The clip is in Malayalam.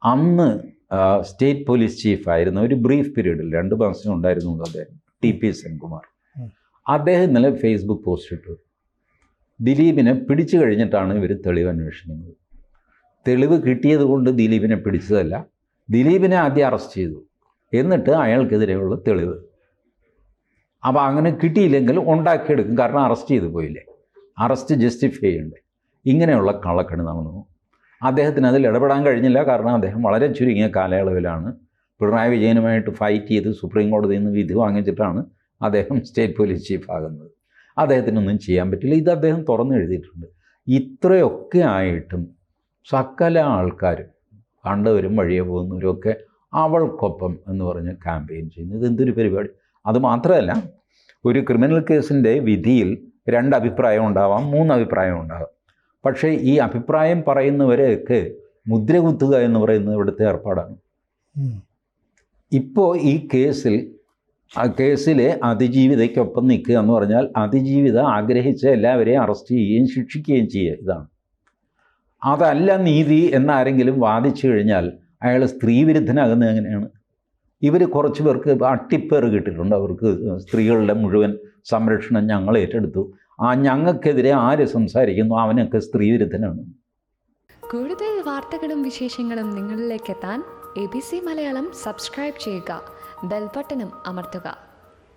അന്ന് സ്റ്റേറ്റ് പോലീസ് ചീഫായിരുന്ന ഒരു ബ്രീഫ് പീരീഡിൽ 2 മാസം ഉണ്ടായിരുന്നു അദ്ദേഹം, TP സെൻകുമാർ. അദ്ദേഹം ഇന്നലെ ഫേസ്ബുക്ക് പോസ്റ്റ് ഇട്ടു, ദിലീപിനെ പിടിച്ചു കഴിഞ്ഞിട്ടാണ് ഇവർ തെളിവ് അന്വേഷിക്കുന്നത്. തെളിവ് കിട്ടിയത് കൊണ്ട് ദിലീപിനെ പിടിച്ചതല്ല, ദിലീപിനെ ആദ്യം അറസ്റ്റ് ചെയ്തു, എന്നിട്ട് അയാൾക്കെതിരെയുള്ള തെളിവ്. അപ്പോൾ അങ്ങനെ കിട്ടിയില്ലെങ്കിൽ ഉണ്ടാക്കിയെടുക്കും, കാരണം അറസ്റ്റ് ചെയ്ത് പോയില്ലേ, അറസ്റ്റ് ജസ്റ്റിഫൈ ചെയ്യണ്ടേ. ഇങ്ങനെയുള്ള കള്ളക്കണി നടന്നു. അദ്ദേഹത്തിന് അതിൽ ഇടപെടാൻ കഴിഞ്ഞില്ല, കാരണം അദ്ദേഹം വളരെ ചുരുങ്ങിയ കാലയളവിലാണ് പിണറായി വിജയനുമായിട്ട് ഫൈറ്റ് ചെയ്ത് സുപ്രീം കോടതിയിൽ നിന്ന് വിധി വാങ്ങിച്ചിട്ടാണ് അദ്ദേഹം സ്റ്റേറ്റ് പോലീസ് ചീഫ് ആകുന്നത്. അദ്ദേഹത്തിനൊന്നും ചെയ്യാൻ പറ്റില്ല. ഇത് അദ്ദേഹം തുറന്നു എഴുതിയിട്ടുണ്ട്. ഇത്രയൊക്കെ ആയിട്ടും സകല ആൾക്കാരും കണ്ടവരും വഴിയെ പോകുന്നവരുമൊക്കെ അവൾക്കൊപ്പം എന്ന് പറഞ്ഞ് ക്യാമ്പയിൻ ചെയ്യുന്നു. ഇതെന്തൊരു പരിപാടി! അതുമാത്രമല്ല, ഒരു ക്രിമിനൽ കേസിൻ്റെ വിധിയിൽ 2 അഭിപ്രായം ഉണ്ടാവാം, 3 അഭിപ്രായം ഉണ്ടാകാം. പക്ഷേ ഈ അഭിപ്രായം പറയുന്നവരെയൊക്കെ മുദ്ര കുത്തുക എന്ന് പറയുന്നത് ഇവിടുത്തെ ഏർപ്പാടാണ്. ഇപ്പോൾ ഈ കേസിലെ അതിജീവിതയ്ക്കൊപ്പം നിൽക്കുക എന്ന് പറഞ്ഞാൽ അതിജീവിത ആഗ്രഹിച്ച എല്ലാവരെയും അറസ്റ്റ് ചെയ്യുകയും ശിക്ഷിക്കുകയും ചെയ്യുക, ഇതാണ്. അതല്ല നീതി എന്നാരെങ്കിലും വാദിച്ചു കഴിഞ്ഞാൽ അയാൾ സ്ത്രീവിരുദ്ധനാകുന്നത് എങ്ങനെയാണ്? ഇവർ കുറച്ച് പേർക്ക് അട്ടിപ്പേറ് കിട്ടിയിട്ടുണ്ട്. അവർക്ക് സ്ത്രീകളുടെ മുഴുവൻ സംരക്ഷണം ഞങ്ങൾ ഏറ്റെടുത്തു, ഞങ്ങൾക്കെതിരെ ആര് സംസാരിക്കുന്നു അവനൊക്കെ സ്ത്രീവിരുദ്ധനാണ്. കൂടുതൽ വാർത്തകളും വിശേഷങ്ങളും നിങ്ങളിലേക്ക് എത്താൻ ABC മലയാളം സബ്സ്ക്രൈബ് ചെയ്യുക, ബെൽ ബട്ടണും അമർത്തുക.